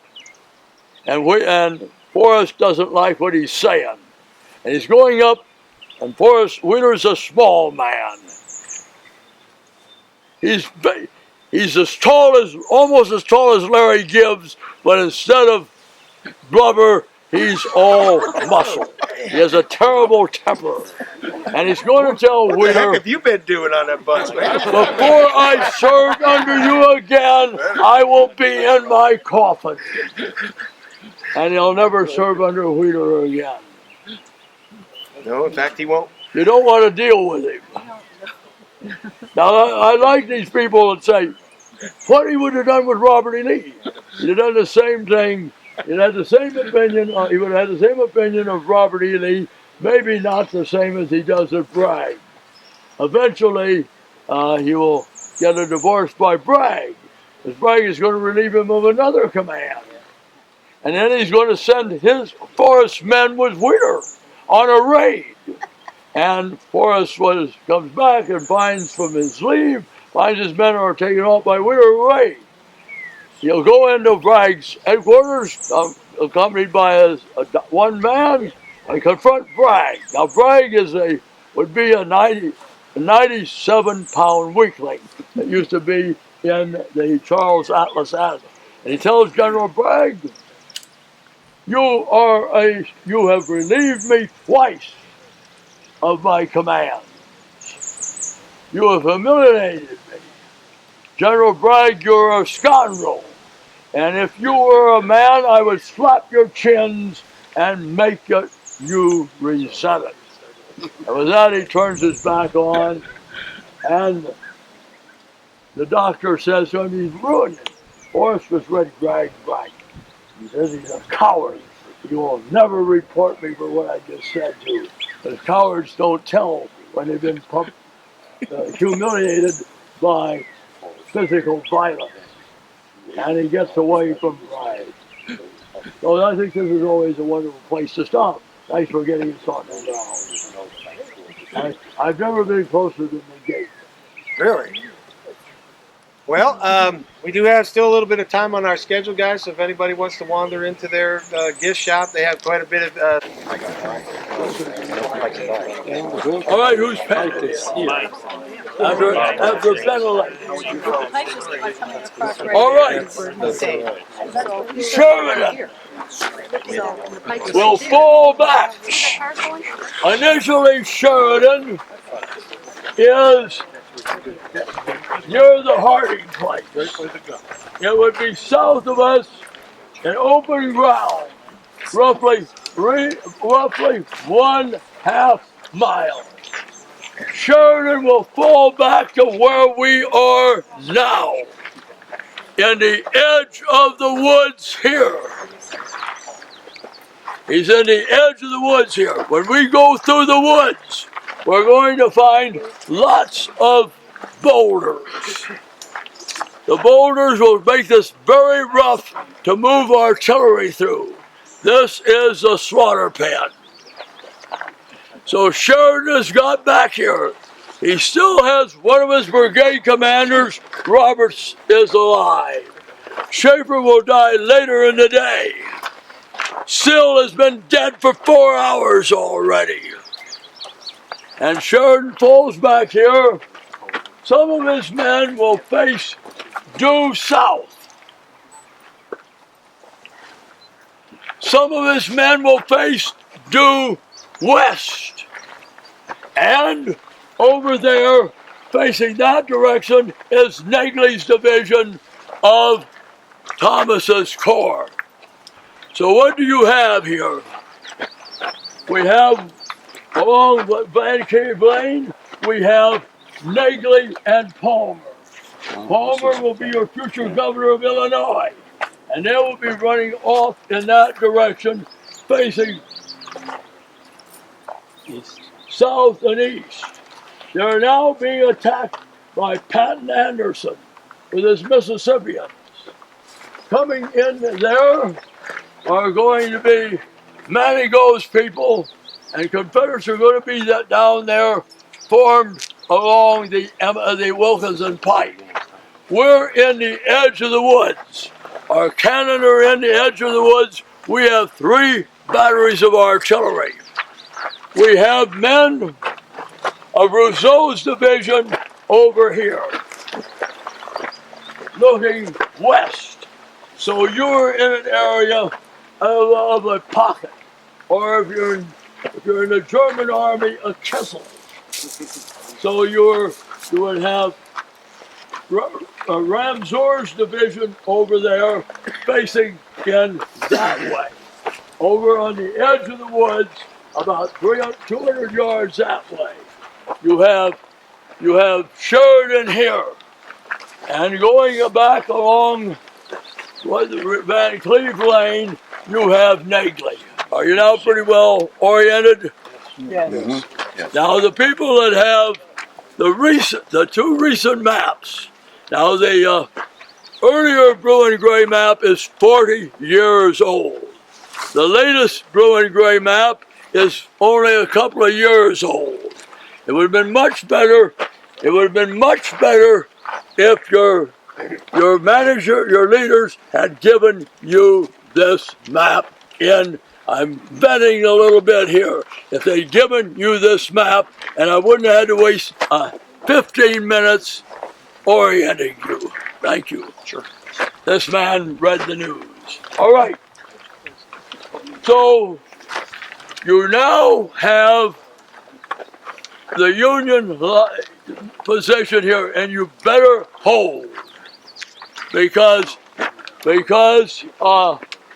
Speaker 1: And Forrest doesn't like what he's saying. And he's going up, and Wheeler's a small man. He's almost as tall as Larry Gibbs, but instead of blubber, he's all muscle. He has a terrible temper. And he's going to tell
Speaker 2: What the heck
Speaker 1: Wheeler,
Speaker 2: have you been doing on that bus, man?
Speaker 1: before I serve under you again, I will be in my coffin. And he'll never serve under Wheeler again.
Speaker 2: No, in fact, he won't.
Speaker 1: You don't want to deal with him. Now, I like these people that say, what he would have done with Robert E. Lee. He'd have done the same thing. He'd had the same opinion. He would have had the same opinion of Robert E. Lee, maybe not the same as he does of Bragg. Eventually, he will get a divorce by Bragg, because Bragg is going to relieve him of another command. And then he's going to send his Forrest men with Wheeler on a raid. And Forrest comes back and finds from his leave, finds his men are taken off by Wheeler raid. He'll go into Bragg's headquarters, accompanied by one man, and confront Bragg. Now Bragg would be a 97-pound weakling that used to be in the Charles Atlas Admiral. And he tells General Bragg, you have relieved me twice of my command. You have humiliated me. General Bragg, you're a scoundrel. And if you were a man, I would slap your chins and make you resent it. And with that, he turns his back on, and the doctor says to him, he's ruined it. Forrest was ready to drag Bragg. He says he's a coward. He will never report me for what I just said to you. But cowards don't tell when they've been humiliated by physical violence. And he gets away from Bragg. So I think this is always a wonderful place to stop. Thanks for getting us on down. I've never been closer than the gate.
Speaker 2: Really? Well, we do have still a little bit of time on our schedule, guys. So if anybody wants to wander into their gift shop, they have quite a bit of.
Speaker 1: All right, who's pen it is? After pen all right. Sheridan will fall back. Initially, Sheridan is near the Harding place. It would be south of us in open ground, roughly 1/2 mile. Sheridan will fall back to where we are now, in the edge of the woods here. He's in the edge of the woods here. When we go through the woods, we're going to find lots of boulders. The boulders will make this very rough to move artillery through. This is a slaughter pen. So Sheridan has got back here. He still has one of his brigade commanders. Roberts is alive. Schaefer will die later in the day. Sill has been dead for 4 hours already. And Sheridan falls back here. Some of his men will face due south. Some of his men will face due west. And over there, facing that direction, is Negley's division of Thomas's Corps. So what do you have here? We have, along Van K. Blaine, we have Negley and Palmer. Palmer will be your future governor of Illinois. And they will be running off in that direction, facing south and east. They're now being attacked by Patton Anderson with his Mississippians. Coming in there are going to be Manigault's people, and Confederates are going to be down there formed along the Wilkinson Pike. We're in the edge of the woods. Our cannon are in the edge of the woods. We have 3 batteries of artillery. We have men of Rousseau's division over here, looking west. So you're in an area of a pocket, or if you're if you're in the German army, a kessel. So you would have Ramsor's division over there facing in that way. Over on the edge of the woods, about 200 yards that way, you have Sheridan here. And going back along Van Cleve Lane, you have Negley. Are you now pretty well oriented?
Speaker 3: Yes.
Speaker 4: Mm-hmm. Yes.
Speaker 1: Now the people that have the two recent maps. Now the earlier blue and gray map is 40 years old. The latest blue and gray map is only a couple of years old. It would have been much better. It would have been much better if your manager, your leaders had given you this map in. I'm betting a little bit here. If they'd given you this map, and I wouldn't have had to waste 15 minutes orienting you. Thank you.
Speaker 4: Sure.
Speaker 1: This man read the news. All right. So you now have the Union position here, and you better hold because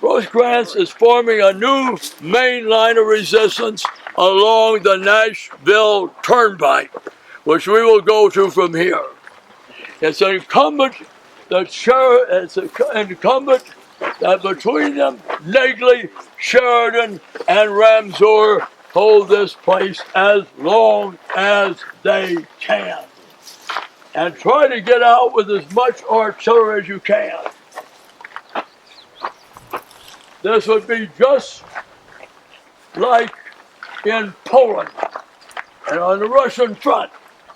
Speaker 1: Rosecrans is forming a new main line of resistance along the Nashville Turnpike, which we will go to from here. It's incumbent that between them, Negley, Sheridan, and Ramsor hold this place as long as they can. And try to get out with as much artillery as you can. This would be just like in Poland and on the Russian front.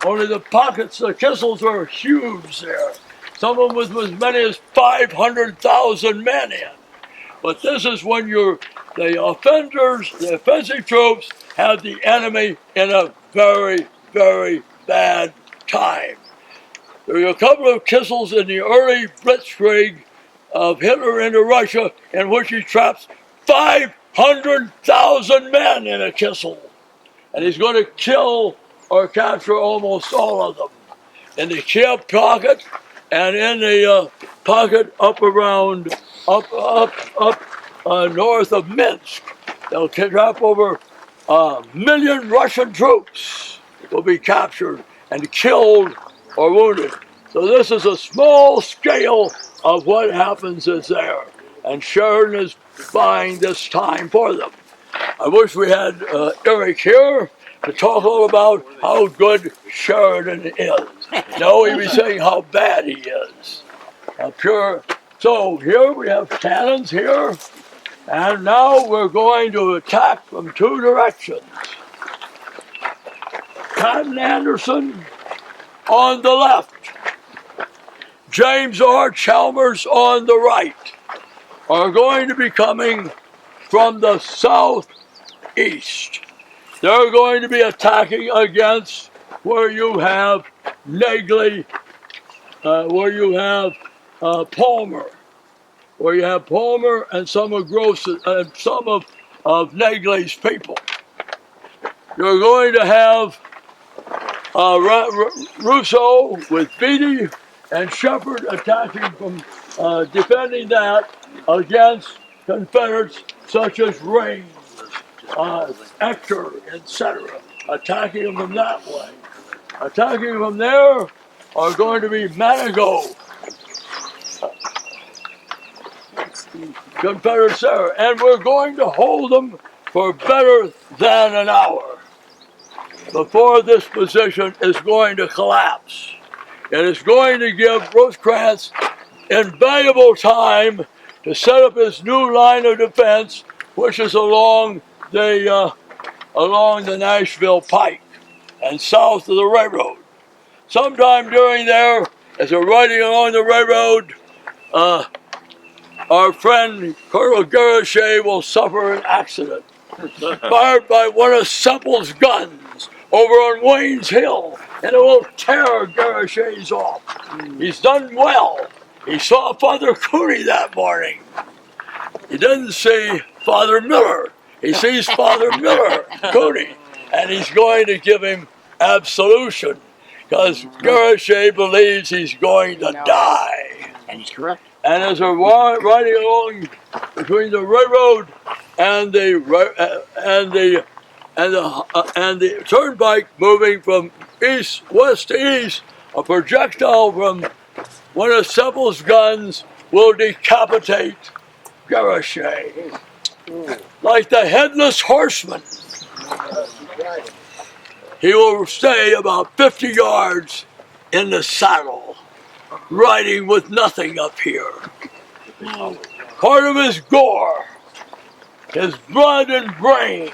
Speaker 1: Only the pockets, the kissels are huge there. Some of them with as many as 500,000 men in. But this is when the offensive troops have the enemy in a very, very bad time. There are a couple of kissels in the early blitzkrieg of Hitler into Russia in which he traps 500,000 men in a kissel. And he's going to kill or capture almost all of them. In the Kiev pocket and in the pocket up north of Minsk. They'll trap over 1 million Russian troops will be captured and killed or wounded. So this is a small scale of what happens is there. And Sheridan is buying this time for them. I wish we had Eric here to talk all about how good Sheridan is. No, he'd be saying how bad he is. Pure. So here we have cannons here. And now we're going to attack from two directions. Cotton Anderson on the left. James R. Chalmers on the right are going to be coming from the southeast. They're going to be attacking against where you have Negley, where you have Palmer, and some of Negley's people. You're going to have Rousseau with Beatty and Shepard attacking from defending that against Confederates such as Raines, Ector, etc. Attacking them from that way. Attacking from there are going to be Manigault, Confederates there, and we're going to hold them for better than an hour before this position is going to collapse. It is going to give Rosecrans invaluable time to set up his new line of defense, which is along the Nashville Pike and south of the railroad. Sometime during there, as they're riding along the railroad, our friend Colonel Garachet will suffer an accident fired by one of Semple's guns over on Wayne's Hill, and it will tear Garachet's off. He's done well. He saw Father Cooney that morning. He didn't see Father Miller. He sees Father Miller Cooney, and he's going to give him absolution because Garachet believes he's going to die.
Speaker 3: And he's correct.
Speaker 1: And as they're riding along between the railroad and the turnpike, moving from west to east, a projectile from one of Semple's guns will decapitate Garachet, like the headless horseman. He will stay about 50 yards in the saddle, riding with nothing up here. Part of his gore, his blood and brains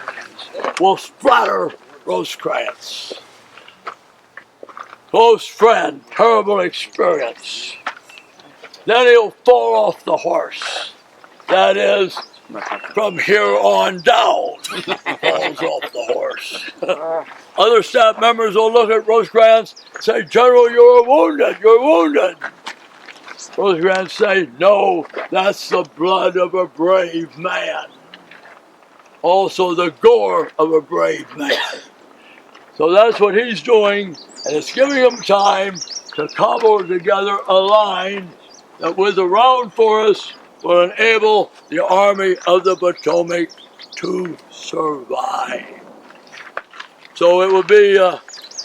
Speaker 1: will splatter Rosecrans. Close friend, terrible experience. Then he'll fall off the horse. That is, from here on down, falls off the horse. Other staff members will look at Rosecrans and say, General, you're wounded, you're wounded. Rosecrans say, no, that's the blood of a brave man. Also the gore of a brave man. So that's what he's doing, and it's giving him time to cobble together a line that with the round forest will enable the Army of the Potomac to survive. So it will be,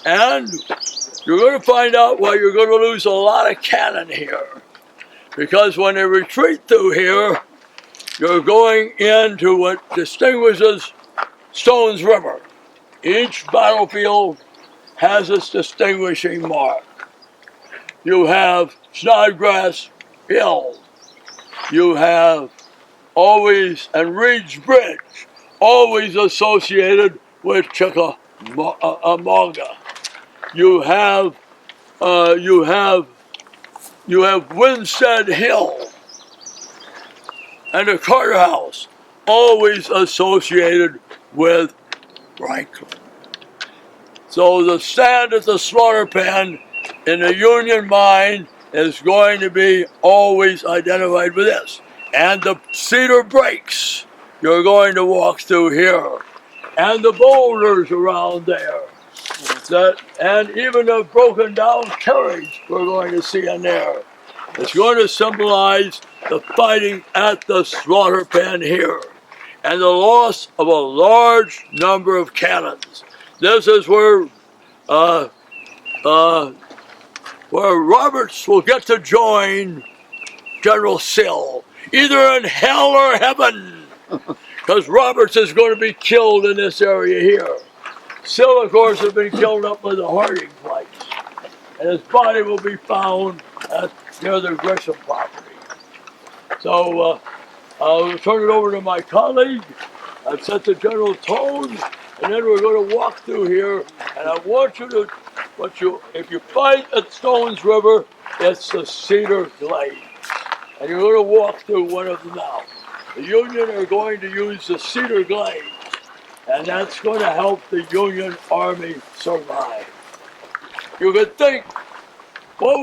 Speaker 1: and you're going to find out why you're going to lose a lot of cannon here. Because when they retreat through here, you're going into what distinguishes Stone's River. Each battlefield has its distinguishing mark. You have Snodgrass Hill. You have always, and Reed's Bridge, always associated with Chickamauga. You have Winstead Hill and the Carter House, always associated with Franklin. So the stand at the slaughter pen in the Union mind is going to be always identified with this. And the cedar breaks you're going to walk through here. And the boulders around there. And even a broken down carriage we're going to see in there. It's going to symbolize the fighting at the slaughter pen here and the loss of a large number of cannons. This is where Roberts will get to join General Sill, either in hell or heaven, because Roberts is going to be killed in this area here. Sill, of course, has been killed up by the Harding place, and his body will be found near the Gresham property. So I'll turn it over to my colleague. I've set the general tone, and then we're going to walk through here, and I want you to, if you fight at Stones River, it's the Cedar Glade. And you're going to walk through one of them now. The Union are going to use the Cedar Glade, and that's going to help the Union Army survive. You could think, what would